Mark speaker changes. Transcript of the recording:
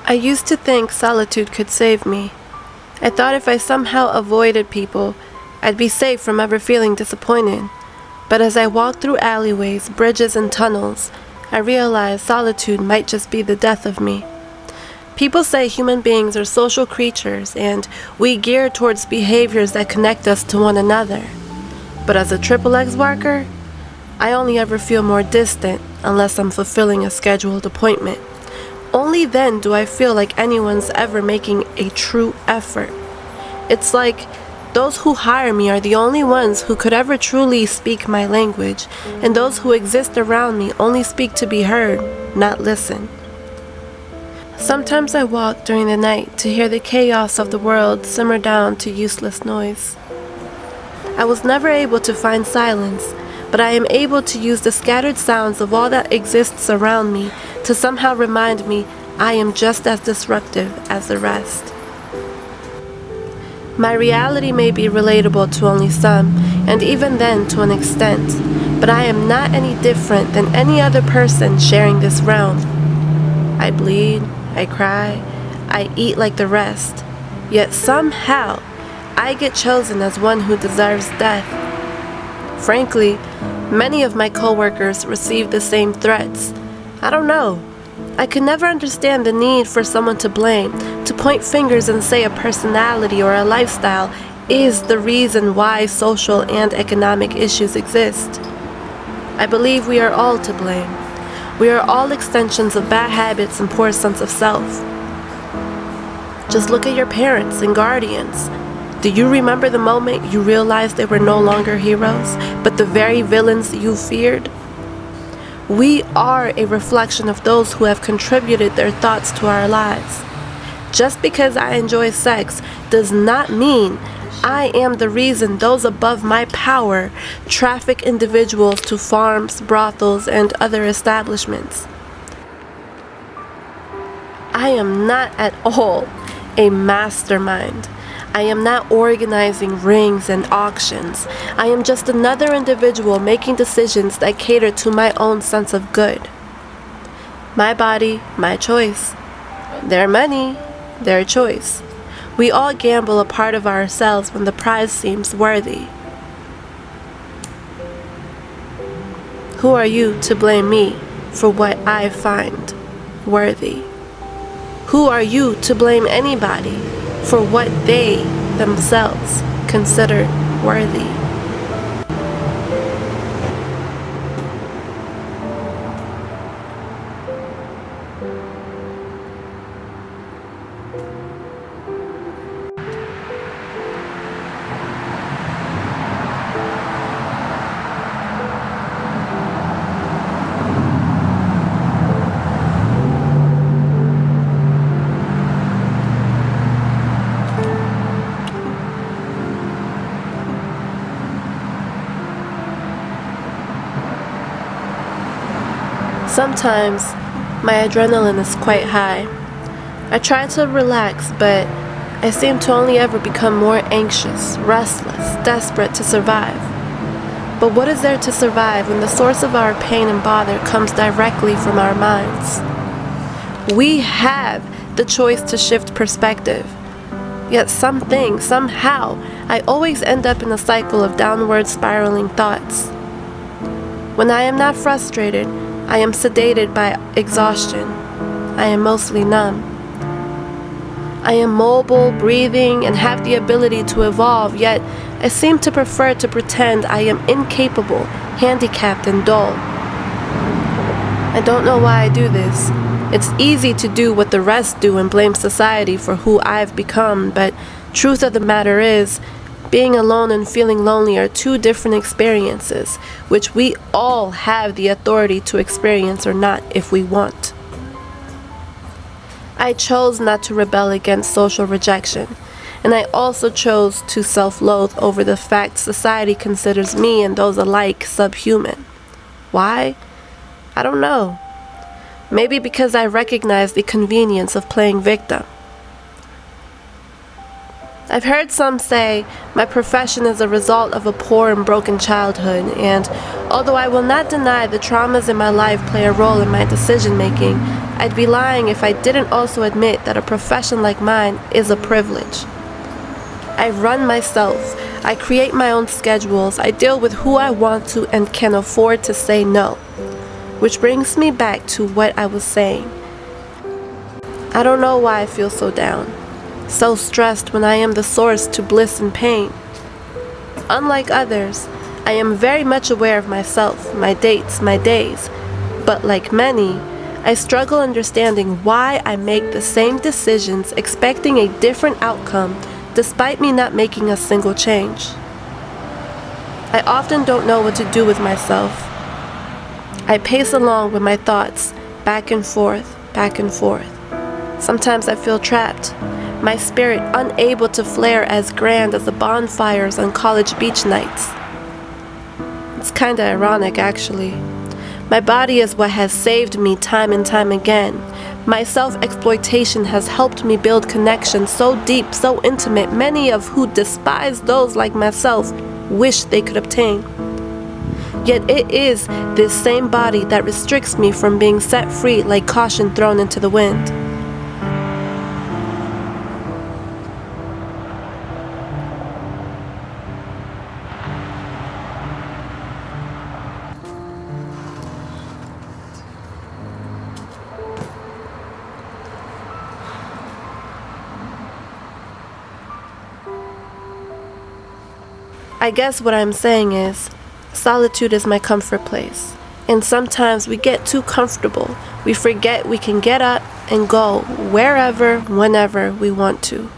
Speaker 1: I used to think solitude could save me. I thought if I somehow avoided people, I'd be safe from ever feeling disappointed. But as I walked through alleyways, bridges, and tunnels, I realized solitude might just be the death of me. People say human beings are social creatures and we gear towards behaviors that connect us to one another. But as a triple X worker, I only ever feel more distant unless I'm fulfilling a scheduled appointment. Only then do I feel like anyone's ever making a true effort. It's like those who hire me are the only ones who could ever truly speak my language, and those who exist around me only speak to be heard, not listen. Sometimes I walk during the night to hear the chaos of the world simmer down to useless noise. I was never able to find silence, but I am able to use the scattered sounds of all that exists around me to somehow remind me I am just as disruptive as the rest. My reality may be relatable to only some, and even then to an extent, but I am not any different than any other person sharing this realm. I bleed, I cry, I eat like the rest, yet somehow I get chosen as one who deserves death. Frankly, many of my coworkers receive the same threats. I don't know. I could never understand the need for someone to blame, to point fingers and say a personality or a lifestyle is the reason why social and economic issues exist. I believe we are all to blame. We are all extensions of bad habits and poor sense of self. Just look at your parents and guardians. Do you remember the moment you realized they were no longer heroes, but the very villains you feared? We are a reflection of those who have contributed their thoughts to our lives. Just because I enjoy sex does not mean I am the reason those above my power traffic individuals to farms, brothels, and other establishments. I am not at all a mastermind. I am not organizing rings and auctions. I am just another individual making decisions that cater to my own sense of good. My body, my choice. Their money, their choice. We all gamble a part of ourselves when the prize seems worthy. Who are you to blame me for what I find worthy? Who are you to blame anybody for what they themselves consider worthy? Sometimes my adrenaline is quite high. I try to relax, but I seem to only ever become more anxious, restless, desperate to survive. But what is there to survive when the source of our pain and bother comes directly from our minds? We have the choice to shift perspective. Yet somehow, I always end up in a cycle of downward spiraling thoughts. When I am not frustrated, I am sedated by exhaustion. I am mostly numb. I am mobile, breathing, and have the ability to evolve, yet I seem to prefer to pretend I am incapable, handicapped, and dull. I don't know why I do this. It's easy to do what the rest do and blame society for who I've become, but truth of the matter is, being alone and feeling lonely are two different experiences, which we all have the authority to experience or not if we want. I chose not to rebel against social rejection, and I also chose to self-loathe over the fact society considers me and those alike subhuman. Why? I don't know. Maybe because I recognize the convenience of playing victim. I've heard some say my profession is a result of a poor and broken childhood, and although I will not deny the traumas in my life play a role in my decision making, I'd be lying if I didn't also admit that a profession like mine is a privilege. I run myself, I create my own schedules, I deal with who I want to and can afford to say no. Which brings me back to what I was saying. I don't know why I feel so down, so stressed when I am the source to bliss and pain. Unlike others, I am very much aware of myself, my dates, my days, but like many, I struggle understanding why I make the same decisions expecting a different outcome despite me not making a single change. I often don't know what to do with myself. I pace along with my thoughts, back and forth, back and forth. Sometimes I feel trapped, my spirit unable to flare as grand as the bonfires on college beach nights. It's kinda ironic, actually. My body is what has saved me time and time again. My self-exploitation has helped me build connections so deep, so intimate, many of who despise those like myself wish they could obtain. Yet it is this same body that restricts me from being set free like caution thrown into the wind. I guess what I'm saying is, solitude is my comfort place. And sometimes we get too comfortable. We forget we can get up and go wherever, whenever we want to.